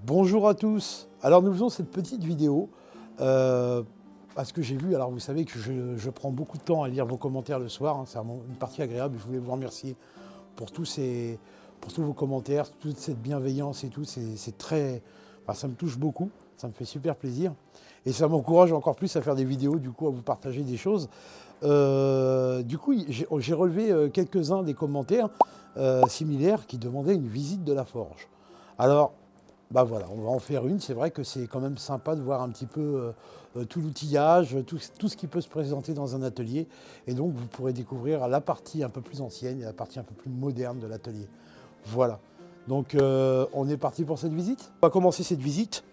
Bonjour à tous. Alors nous faisons cette petite vidéo parce que j'ai vu, alors vous savez que je prends beaucoup de temps à lire vos commentaires le soir, hein, c'est vraiment une partie agréable. Je voulais vous remercier pour tous vos commentaires, toute cette bienveillance et tout. C'est très, enfin, ça me touche beaucoup, ça me fait super plaisir et ça m'encourage encore plus à faire des vidéos, du coup à vous partager des choses. Du coup, j'ai relevé quelques-uns des commentaires similaires qui demandaient une visite de la forge. Alors, bah voilà, on va en faire une. C'est vrai que c'est quand même sympa de voir un petit peu tout l'outillage, tout ce qui peut se présenter dans un atelier. Et donc, vous pourrez découvrir la partie un peu plus ancienne et la partie un peu plus moderne de l'atelier. Voilà. Donc, on est parti pour cette visite. On va commencer cette visite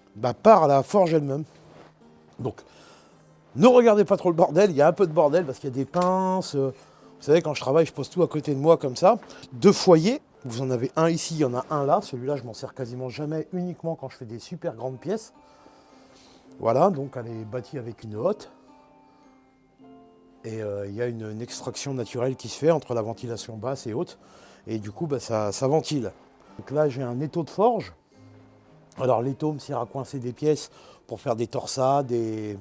par la forge elle-même. Donc, ne regardez pas trop le bordel. Il y a un peu de bordel parce qu'il y a des pinces. Vous savez, quand je travaille, je pose tout à côté de moi comme ça. Deux foyers. Vous en avez un ici, il y en a un là. Celui-là, je m'en sers quasiment jamais, uniquement quand je fais des super grandes pièces. Voilà, donc elle est bâtie avec une hotte. Et il y a une extraction naturelle qui se fait entre la ventilation basse et haute. Et du coup, ça ventile. Donc là, j'ai un étau de forge. Alors l'étau me sert à coincer des pièces pour faire des torsades et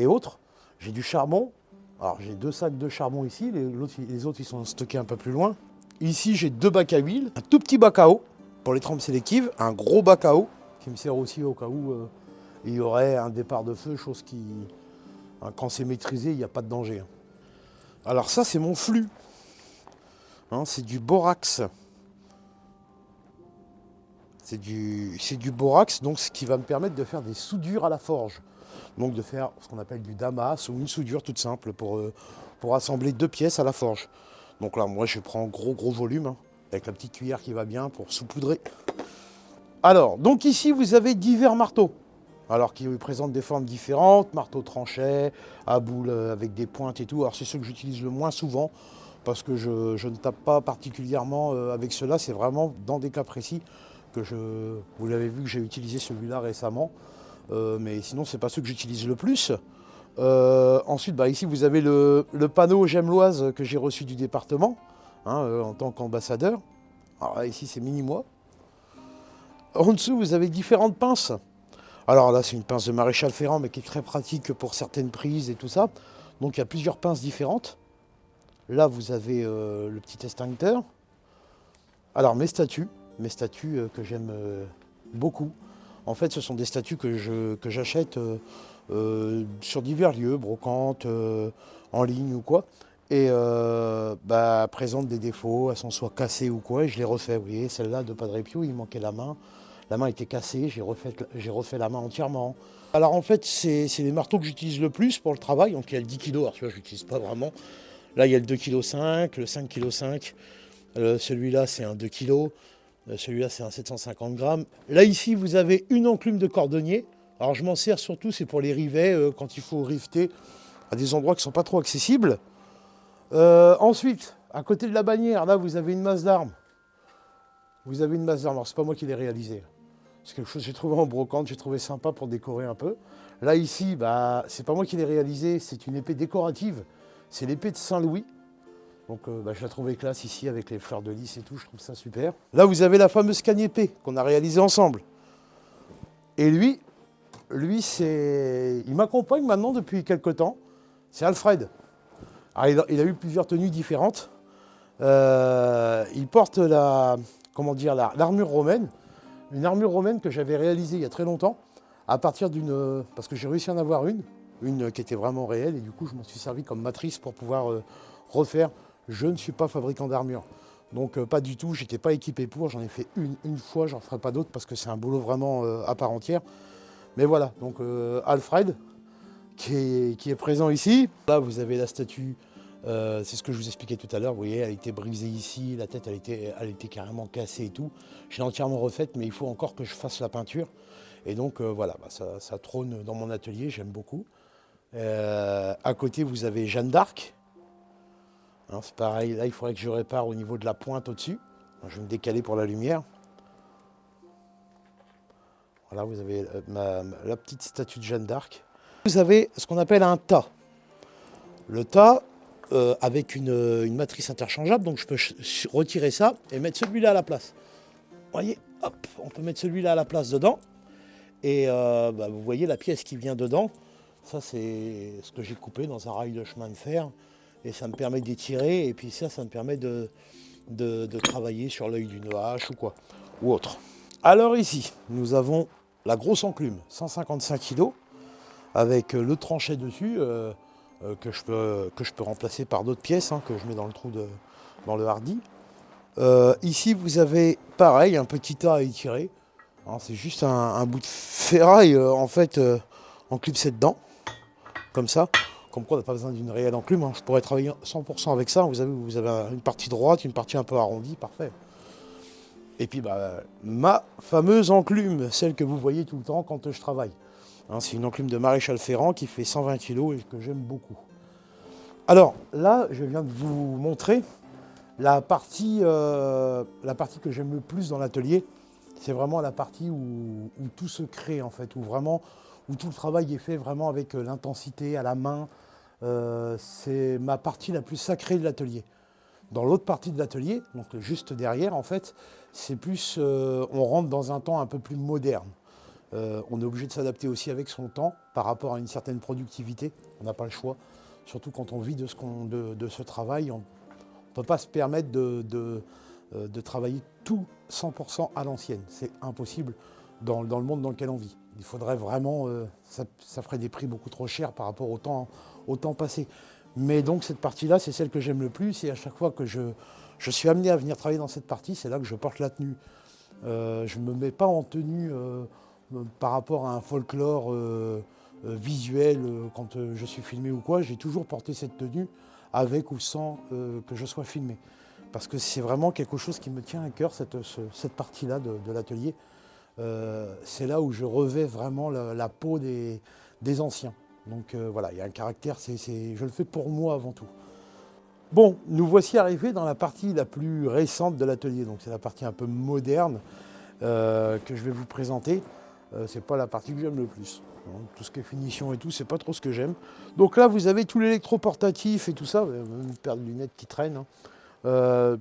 autres. J'ai du charbon. Alors j'ai 2 sacs de charbon ici, les autres ils sont stockés un peu plus loin. Ici j'ai 2 bacs à huile, un tout petit bac à eau pour les trompes sélectives, un gros bac à eau qui me sert aussi au cas où il y aurait un départ de feu, chose qui, quand c'est maîtrisé, il n'y a pas de danger. Alors ça c'est mon flux, hein, c'est du borax. C'est du borax, donc ce qui va me permettre de faire des soudures à la forge. Donc de faire ce qu'on appelle du damas ou une soudure toute simple pour assembler 2 pièces à la forge. Donc là, moi, je prends gros volume, hein, avec la petite cuillère qui va bien pour saupoudrer. Alors, donc ici, vous avez divers marteaux. Alors, qui présentent des formes différentes, marteau tranchet, à boule avec des pointes et tout. Alors, c'est ceux que j'utilise le moins souvent, parce que je ne tape pas particulièrement avec ceux-là. C'est vraiment dans des cas précis que vous l'avez vu que j'ai utilisé celui-là récemment. Mais sinon, c'est pas ceux que j'utilise le plus. Ensuite, ici, vous avez le panneau Gemelloise que j'ai reçu du département, hein, en tant qu'ambassadeur. Alors là, ici, c'est mini-moi. En dessous, vous avez différentes pinces. Alors là, c'est une pince de maréchal Ferrand, mais qui est très pratique pour certaines prises et tout ça. Donc, il y a plusieurs pinces différentes. Là, vous avez le petit extincteur. Alors, mes statues que j'aime beaucoup. En fait, ce sont des statues que j'achète sur divers lieux, brocantes, en ligne ou quoi. Et présentent des défauts, elles sont soit cassées ou quoi, et je les refais. Vous voyez, celle-là de Padre Pio, il manquait la main. La main était cassée, j'ai refait la main entièrement. Alors en fait, c'est les marteaux que j'utilise le plus pour le travail. Donc il y a le 10 kg, alors tu vois, je l'utilise pas vraiment. Là, il y a le 2,5 kg, le 5,5 kg. Celui-là, c'est un 2 kg. Celui-là, c'est un 750 grammes. Là, ici, vous avez une enclume de cordonnier. Alors, je m'en sers surtout, c'est pour les rivets, quand il faut rifter à des endroits qui ne sont pas trop accessibles. Ensuite, à côté de la bannière, là, vous avez une masse d'armes. Vous avez une masse d'armes. Alors, c'est pas moi qui l'ai réalisé. C'est quelque chose que j'ai trouvé en brocante, j'ai trouvé sympa pour décorer un peu. Là, ici, c'est pas moi qui l'ai réalisé, c'est une épée décorative. C'est l'épée de Saint-Louis. Donc je la trouvais classe ici avec les fleurs de lys et tout, je trouve ça super. Là vous avez la fameuse canne-épée qu'on a réalisée ensemble. Et lui il m'accompagne maintenant depuis quelques temps. C'est Alfred. Alors, il a eu plusieurs tenues différentes. Il porte l'armure romaine. Une armure romaine que j'avais réalisée il y a très longtemps. À partir parce que j'ai réussi à en avoir une qui était vraiment réelle. Et du coup je m'en suis servi comme matrice pour pouvoir refaire. Je ne suis pas fabricant d'armure, donc pas du tout, j'étais pas équipé pour, j'en ai fait une fois, j'en ferai pas d'autres parce que c'est un boulot vraiment à part entière. Mais voilà, donc Alfred, qui est présent ici. Là vous avez la statue, c'est ce que je vous expliquais tout à l'heure, vous voyez, elle a été brisée ici, la tête elle était carrément cassée et tout. Je l'ai entièrement refaite, mais il faut encore que je fasse la peinture. Et donc voilà, ça trône dans mon atelier, j'aime beaucoup. À côté vous avez Jeanne d'Arc. C'est pareil, là il faudrait que je répare au niveau de la pointe au-dessus. Je vais me décaler pour la lumière. Voilà, vous avez la petite statue de Jeanne d'Arc. Vous avez ce qu'on appelle un tas. Le tas avec une matrice interchangeable, donc je peux retirer ça et mettre celui-là à la place. Vous voyez, hop, on peut mettre celui-là à la place dedans. Et vous voyez la pièce qui vient dedans, ça c'est ce que j'ai coupé dans un rail de chemin de fer. Et ça me permet d'étirer, et puis ça me permet de travailler sur l'œil d'une hache ou quoi, ou autre. Alors ici, nous avons la grosse enclume, 155 kg, avec le tranchet dessus, que je peux remplacer par d'autres pièces, hein, que je mets dans le trou dans le hardy. Ici, vous avez pareil, un petit tas à étirer. Hein, c'est juste un bout de ferraille, en fait, enclipsé dedans, comme ça. Comme quoi, on n'a pas besoin d'une réelle enclume. Hein. Je pourrais travailler 100% avec ça. Vous avez une partie droite, une partie un peu arrondie, parfait. Et puis, ma fameuse enclume, celle que vous voyez tout le temps quand je travaille. Hein, c'est une enclume de Maréchal Ferrand qui fait 120 kg et que j'aime beaucoup. Alors, là, je viens de vous montrer la partie que j'aime le plus dans l'atelier. C'est vraiment la partie où tout se crée, en fait, où tout le travail est fait vraiment avec l'intensité à la main. C'est ma partie la plus sacrée de l'atelier. Dans l'autre partie de l'atelier, donc juste derrière, en fait, c'est plus, on rentre dans un temps un peu plus moderne. On est obligé de s'adapter aussi avec son temps par rapport à une certaine productivité. On n'a pas le choix, surtout quand on vit de ce travail. On ne peut pas se permettre de travailler tout 100% à l'ancienne. C'est impossible dans le monde dans lequel on vit. Il faudrait vraiment, ça ferait des prix beaucoup trop chers par rapport au temps passé. Mais donc cette partie-là, c'est celle que j'aime le plus. Et à chaque fois que je suis amené à venir travailler dans cette partie, c'est là que je porte la tenue. Je ne me mets pas en tenue par rapport à un folklore visuel quand je suis filmé ou quoi. J'ai toujours porté cette tenue avec ou sans que je sois filmé. Parce que c'est vraiment quelque chose qui me tient à cœur, cette partie-là de l'atelier. C'est là où je revais vraiment la peau des anciens. Donc voilà, il y a un caractère, je le fais pour moi avant tout. Bon, nous voici arrivés dans la partie la plus récente de l'atelier. Donc c'est la partie un peu moderne que je vais vous présenter. C'est pas la partie que j'aime le plus. Donc, tout ce qui est finition et tout, c'est pas trop ce que j'aime. Donc là, vous avez tout l'électroportatif et tout ça, une paire de lunettes qui traîne. Hein.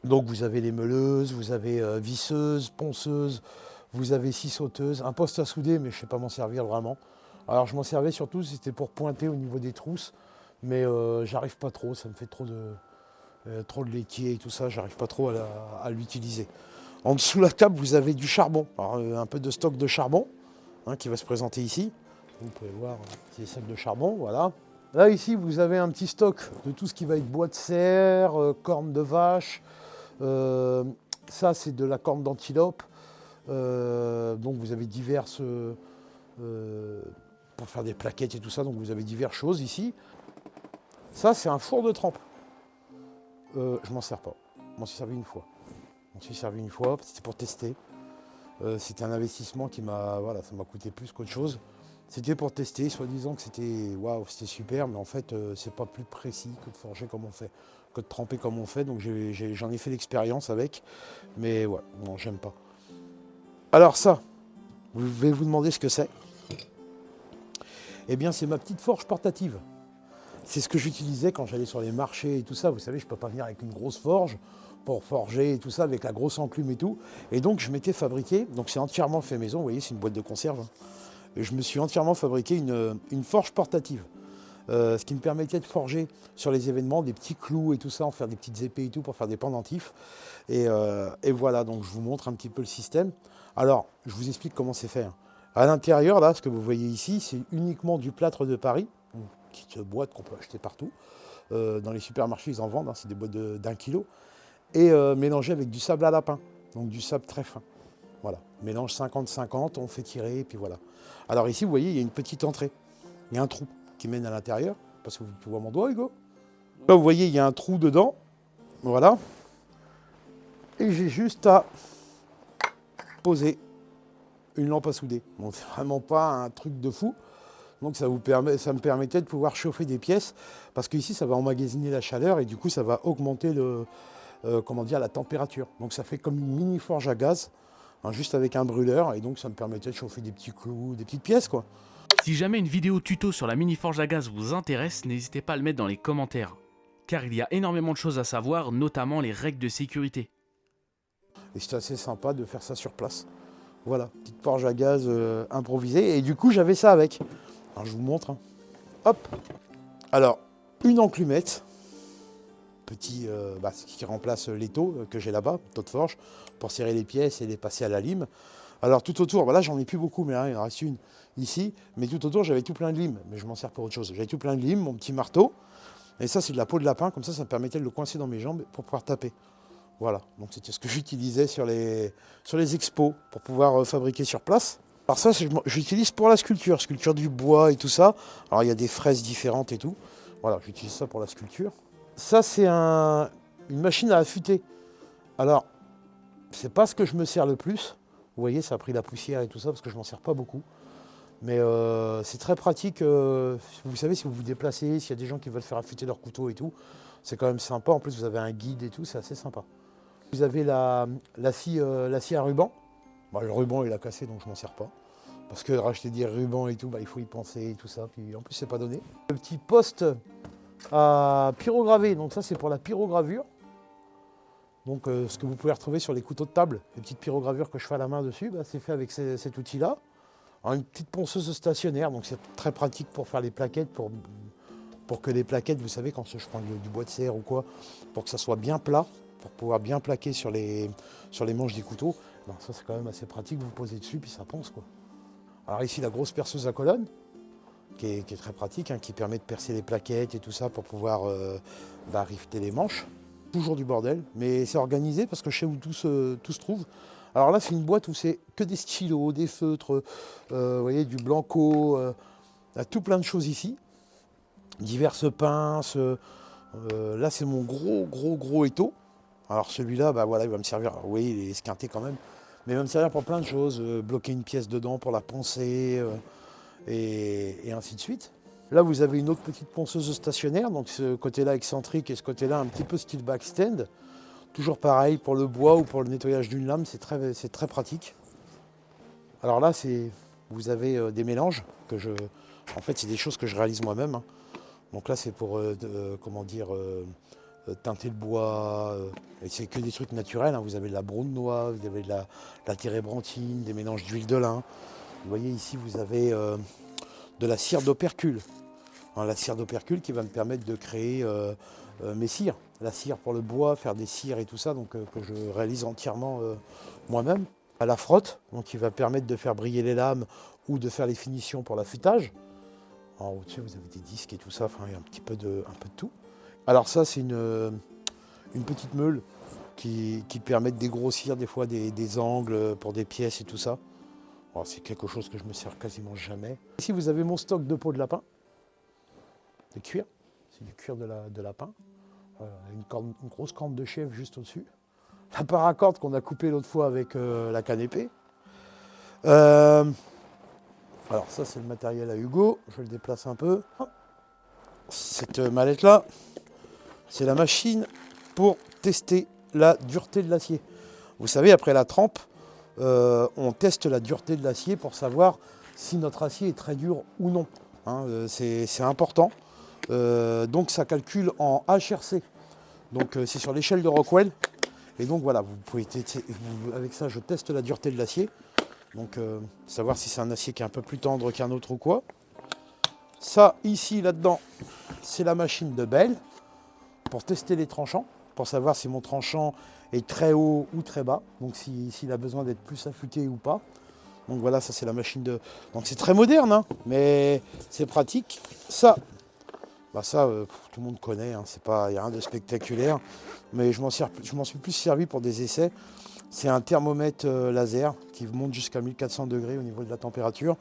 Donc vous avez les meuleuses, vous avez visseuses, ponceuses, vous avez scie sauteuse, un poste à souder, mais je ne sais pas m'en servir vraiment. Alors je m'en servais surtout, c'était pour pointer au niveau des trousses, mais j'arrive pas trop, ça me fait trop de laitier et tout ça, j'arrive pas trop à l'utiliser. En dessous de la table, vous avez du charbon, alors, un peu de stock de charbon hein, qui va se présenter ici. Vous pouvez voir, c'est des sacs de charbon, voilà. Là ici, vous avez un petit stock de tout ce qui va être bois de cerf, cornes de vache. Ça, c'est de la corne d'antilope. Donc vous avez diverses... pour faire des plaquettes et tout ça, donc vous avez diverses choses ici. Ça, c'est un four de trempe. Je m'en sers pas. Je m'en suis servi une fois. C'était pour tester. C'était un investissement qui ça m'a coûté plus qu'autre chose. C'était pour tester, soi-disant que c'était waouh, c'était super, mais en fait, c'est pas plus précis que de forger comme on fait, que de tremper comme on fait. Donc j'en ai fait l'expérience avec, mais ouais, non, j'aime pas. Alors ça, vous vais vous demander ce que c'est. Eh bien, c'est ma petite forge portative. C'est ce que j'utilisais quand j'allais sur les marchés et tout ça. Vous savez, je ne peux pas venir avec une grosse forge pour forger et tout ça, avec la grosse enclume et tout. Et donc, je m'étais fabriqué, donc c'est entièrement fait maison, vous voyez, c'est une boîte de conserve. Et je me suis entièrement fabriqué une forge portative. Ce qui me permettait de forger sur les événements des petits clous et tout ça, en faire des petites épées et tout pour faire des pendentifs. Et voilà, donc je vous montre un petit peu le système. Alors, je vous explique comment c'est fait. Hein. À l'intérieur, là, ce que vous voyez ici, c'est uniquement du plâtre de Paris, une petite boîte qu'on peut acheter partout. Dans les supermarchés, ils en vendent, hein, c'est des boîtes d'1 kilo. Et mélangé avec du sable à lapin, donc du sable très fin. Voilà, mélange 50-50, on fait tirer, et puis voilà. Alors ici, vous voyez, il y a une petite entrée, il y a un trou qui mène à l'intérieur, parce que tu vois mon doigt, Hugo. Là, vous voyez, il y a un trou dedans, voilà. Et j'ai juste à poser une lampe à souder. Donc c'est vraiment pas un truc de fou. Donc ça me permettait de pouvoir chauffer des pièces, parce qu'ici, ça va emmagasiner la chaleur, et du coup, ça va augmenter la température. Donc ça fait comme une mini forge à gaz, hein, juste avec un brûleur, et donc ça me permettait de chauffer des petits clous, des petites pièces, quoi. Si jamais une vidéo tuto sur la mini forge à gaz vous intéresse, n'hésitez pas à le mettre dans les commentaires, car il y a énormément de choses à savoir, notamment les règles de sécurité. Et c'est assez sympa de faire ça sur place. Voilà, petite forge à gaz improvisée. Et du coup, j'avais ça avec. Alors, je vous montre. Hein. Hop. Alors, une enclumette. Petit, ce qui remplace l'étau que j'ai là-bas, taux de forge, pour serrer les pièces et les passer à la lime. Alors, tout autour, voilà, j'en ai plus beaucoup, mais hein, il en reste une ici. Mais tout autour, j'avais tout plein de lime. Mais je m'en sers pour autre chose. J'avais tout plein de lime, mon petit marteau. Et ça, c'est de la peau de lapin. Comme ça me permettait de le coincer dans mes jambes pour pouvoir taper. Voilà, donc c'était ce que j'utilisais sur les expos pour pouvoir fabriquer sur place. Alors ça, j'utilise pour la sculpture du bois et tout ça. Alors il y a des fraises différentes et tout. Voilà, j'utilise ça pour la sculpture. Ça, c'est une machine à affûter. Alors, c'est pas ce que je me sers le plus. Vous voyez, ça a pris la poussière et tout ça parce que je m'en sers pas beaucoup. Mais c'est très pratique. Vous savez, si vous vous déplacez, s'il y a des gens qui veulent faire affûter leur couteau et tout, c'est quand même sympa. En plus, vous avez un guide et tout, c'est assez sympa. Vous avez la scie à ruban. Bah, le ruban il a cassé donc je m'en sers pas. Parce que racheter des rubans et tout, il faut y penser et tout ça. Puis en plus c'est pas donné. Le petit poste à pyrograver, donc ça c'est pour la pyrogravure. Donc ce que vous pouvez retrouver sur les couteaux de table, les petites pyrogravures que je fais à la main dessus, c'est fait avec cet outil-là. Alors, une petite ponceuse stationnaire, donc c'est très pratique pour faire les plaquettes, pour que les plaquettes, vous savez, quand je prends du bois de serre ou quoi, pour que ça soit bien plat, pour pouvoir bien plaquer sur les manches des couteaux. Ben, ça c'est quand même assez pratique, vous posez dessus puis ça ponce quoi. Alors ici la grosse perceuse à colonne, qui est très pratique, hein, qui permet de percer les plaquettes et tout ça pour pouvoir rifter les manches. Toujours du bordel, mais c'est organisé parce que je sais où tout se trouve. Alors là c'est une boîte où c'est que des stylos, des feutres, vous voyez, du blanco, il y a tout plein de choses ici. Diverses pinces. Là c'est mon gros étau. Alors celui-là, il va me servir, oui, il est esquinté quand même, mais il va me servir pour plein de choses, bloquer une pièce dedans pour la poncer, et ainsi de suite. Là, vous avez une autre petite ponceuse stationnaire, donc ce côté-là excentrique et ce côté-là un petit peu style backstand. Toujours pareil pour le bois ou pour le nettoyage d'une lame, c'est très pratique. Alors là, vous avez des mélanges en fait, c'est des choses que je réalise moi-même. Hein. Donc là, c'est pour, teinter le bois, et c'est que des trucs naturels, hein. Vous avez de la broue de noix, vous avez de la térébenthine, des mélanges d'huile de lin. Vous voyez ici vous avez de la cire d'opercule. Hein, la cire d'opercule qui va me permettre de créer mes cires. La cire pour le bois, faire des cires et tout ça, donc que je réalise entièrement moi-même. À la frotte, donc qui va permettre de faire briller les lames ou de faire les finitions pour l'affûtage. Alors au-dessus vous avez des disques et tout ça, enfin il y a un peu de tout. Alors ça c'est une petite meule qui permet de dégrossir des fois des angles pour des pièces et tout ça. Alors, c'est quelque chose que je me sers quasiment jamais. Ici vous avez mon stock de peau de lapin, de cuir, c'est du cuir de lapin. Une grosse corne de chèvre juste au-dessus. La paracorde qu'on a coupée l'autre fois avec la canne épée. Alors ça c'est le matériel à Hugo, je le déplace un peu. Cette mallette là, c'est la machine pour tester la dureté de l'acier. Vous savez, après la trempe, on teste la dureté de l'acier pour savoir si notre acier est très dur ou non. Hein, c'est important. Donc ça calcule en HRC. Donc c'est sur l'échelle de Rockwell. Et donc voilà, vous pouvez avec ça je teste la dureté de l'acier. Donc savoir si c'est un acier qui est un peu plus tendre qu'un autre ou quoi. Ça ici là-dedans, c'est la machine de Bell pour tester les tranchants, pour savoir si mon tranchant est très haut ou très bas, donc s'il a besoin d'être plus affûté ou pas. Donc voilà, ça c'est la machine de... Donc c'est très moderne, hein, mais c'est pratique. Ça, tout le monde connaît, hein, il n'y a rien de spectaculaire, mais je m'en suis plus servi pour des essais. C'est un thermomètre laser qui monte jusqu'à 1400 degrés au niveau de la température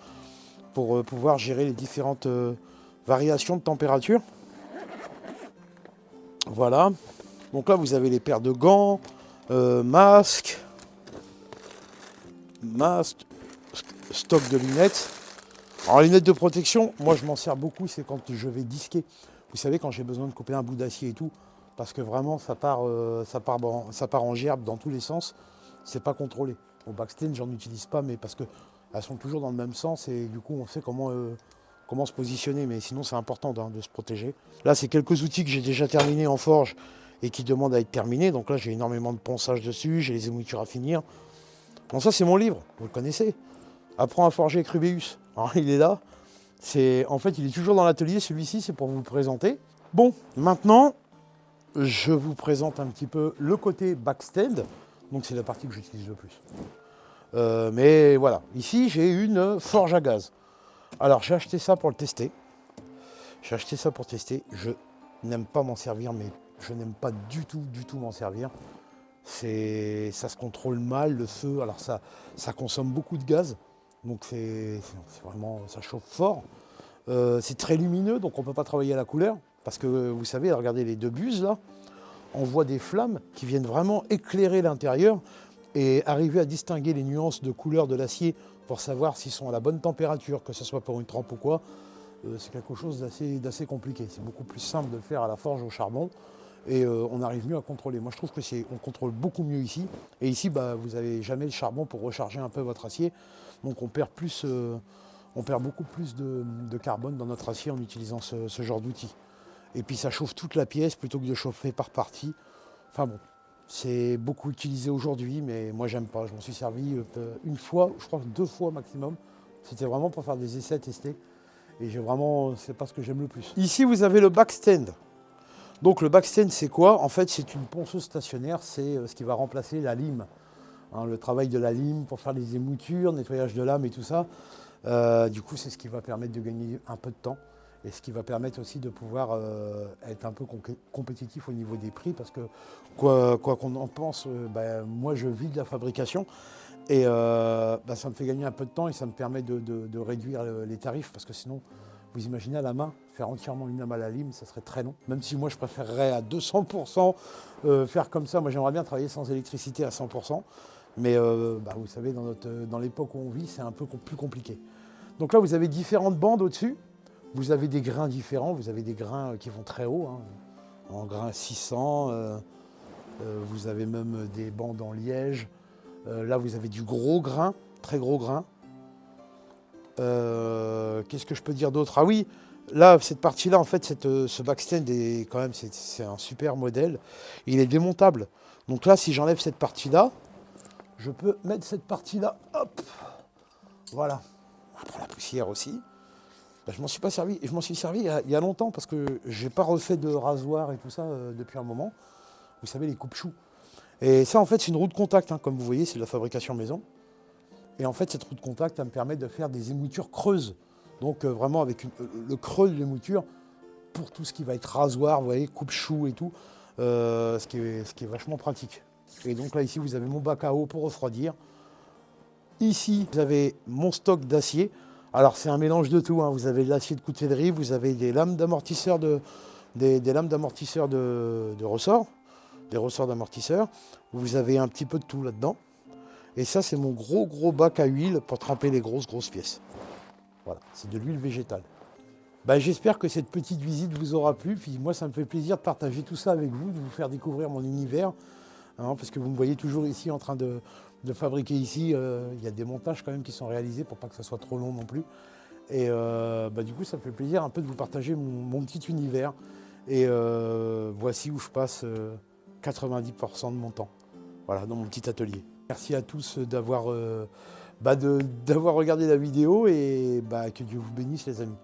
pour pouvoir gérer les différentes variations de température. Voilà. Donc là, vous avez les paires de gants, masques, stock de lunettes. Alors, les lunettes de protection, moi, je m'en sers beaucoup, c'est quand je vais disquer. Vous savez, quand j'ai besoin de couper un bout d'acier et tout, parce que vraiment, ça part en gerbe dans tous les sens. C'est pas contrôlé. Au backstand, j'en utilise pas, mais parce qu'elles sont toujours dans le même sens et du coup, on sait comment se positionner. Mais sinon, c'est important de se protéger. Là, c'est quelques outils que j'ai déjà terminés en forge et qui demandent à être terminés. Donc là, j'ai énormément de ponçage dessus, j'ai les émoutures à finir. Bon, ça c'est mon livre, vous le connaissez. Apprends à forger avec Rubéus. Alors, il est là. En fait, il est toujours dans l'atelier. Celui-ci, c'est pour vous le présenter. Bon, maintenant, je vous présente un petit peu le côté backstand. Donc, c'est la partie que j'utilise le plus. Mais voilà, ici, j'ai une forge à gaz. Alors, j'ai acheté ça pour le tester. J'ai acheté ça pour tester. Je n'aime pas m'en servir, mais je n'aime pas du tout m'en servir. Ça se contrôle mal, le feu. Alors, ça consomme beaucoup de gaz. Donc, c'est vraiment, ça chauffe fort. C'est très lumineux, donc on ne peut pas travailler à la couleur. Parce que vous savez, regardez les deux buses là, on voit des flammes qui viennent vraiment éclairer l'intérieur et arriver à distinguer les nuances de couleur de l'acier pour savoir s'ils sont à la bonne température, que ce soit pour une trempe ou quoi. C'est quelque chose d'assez compliqué. C'est beaucoup plus simple de le faire à la forge au charbon et on arrive mieux à contrôler. Moi je trouve que on contrôle beaucoup mieux ici. Et ici, bah, vous n'avez jamais le charbon pour recharger un peu votre acier. Donc on perd beaucoup plus de carbone dans notre acier en utilisant ce genre d'outil. Et puis ça chauffe toute la pièce plutôt que de chauffer par partie. Enfin bon, c'est beaucoup utilisé aujourd'hui, mais moi j'aime pas. Je m'en suis servi une fois, je crois 2 fois maximum. C'était vraiment pour faire des essais, tester. Et c'est pas ce que j'aime le plus. Ici vous avez le backstand. Donc le backstand c'est quoi? En fait c'est une ponceuse stationnaire, c'est ce qui va remplacer la lime. Hein, le travail de la lime pour faire les émoutures, nettoyage de lame et tout ça. Du coup, c'est ce qui va permettre de gagner un peu de temps et ce qui va permettre aussi de pouvoir être un peu compétitif au niveau des prix parce que quoi qu'on en pense, moi je vis de la fabrication et ça me fait gagner un peu de temps et ça me permet de réduire les tarifs parce que sinon, vous imaginez à la main, faire entièrement une lame à la lime, ça serait très long. Même si moi je préférerais à 200% faire comme ça, moi j'aimerais bien travailler sans électricité à 100%. Mais vous savez, dans l'époque où on vit, c'est un peu plus compliqué. Donc là, vous avez différentes bandes au-dessus. Vous avez des grains différents. Vous avez des grains qui vont très haut, hein, en grain 600. Vous avez même des bandes en liège. Là, vous avez du gros grain, très gros grain. Qu'est-ce que je peux dire d'autre? Ah oui, là, cette partie-là, en fait, ce backstand est quand même, c'est un super modèle. Il est démontable. Donc là, si j'enlève cette partie-là, je peux mettre cette partie-là, hop, voilà. Après la poussière aussi. Je m'en suis pas servi. Je m'en suis servi il y a longtemps parce que j'ai pas refait de rasoir et tout ça depuis un moment. Vous savez, les coupe-choux. Et ça, en fait, c'est une roue de contact. Hein, comme vous voyez, c'est de la fabrication maison. Et en fait, cette roue de contact, elle me permet de faire des émoutures creuses. Donc vraiment avec le creux de l'émouture pour tout ce qui va être rasoir, vous voyez, coupe-choux et tout. Ce qui est vachement pratique. Et donc là, ici, vous avez mon bac à eau pour refroidir. Ici, vous avez mon stock d'acier. Alors, c'est un mélange de tout. Hein. Vous avez de l'acier de coutellerie, vous avez des lames d'amortisseur des lames d'amortisseur de ressort, des ressorts d'amortisseur. Vous avez un petit peu de tout là-dedans. Et ça, c'est mon gros bac à huile pour tremper les grosses pièces. Voilà, c'est de l'huile végétale. J'espère que cette petite visite vous aura plu. Puis moi, ça me fait plaisir de partager tout ça avec vous, de vous faire découvrir mon univers. Hein, parce que vous me voyez toujours ici en train de fabriquer ici. Il y a des montages quand même qui sont réalisés pour pas que ça soit trop long non plus. Et du coup, ça me fait plaisir un peu de vous partager mon petit univers. Et voici où je passe 90% de mon temps. Voilà, dans mon petit atelier. Merci à tous d'avoir regardé la vidéo et que Dieu vous bénisse les amis.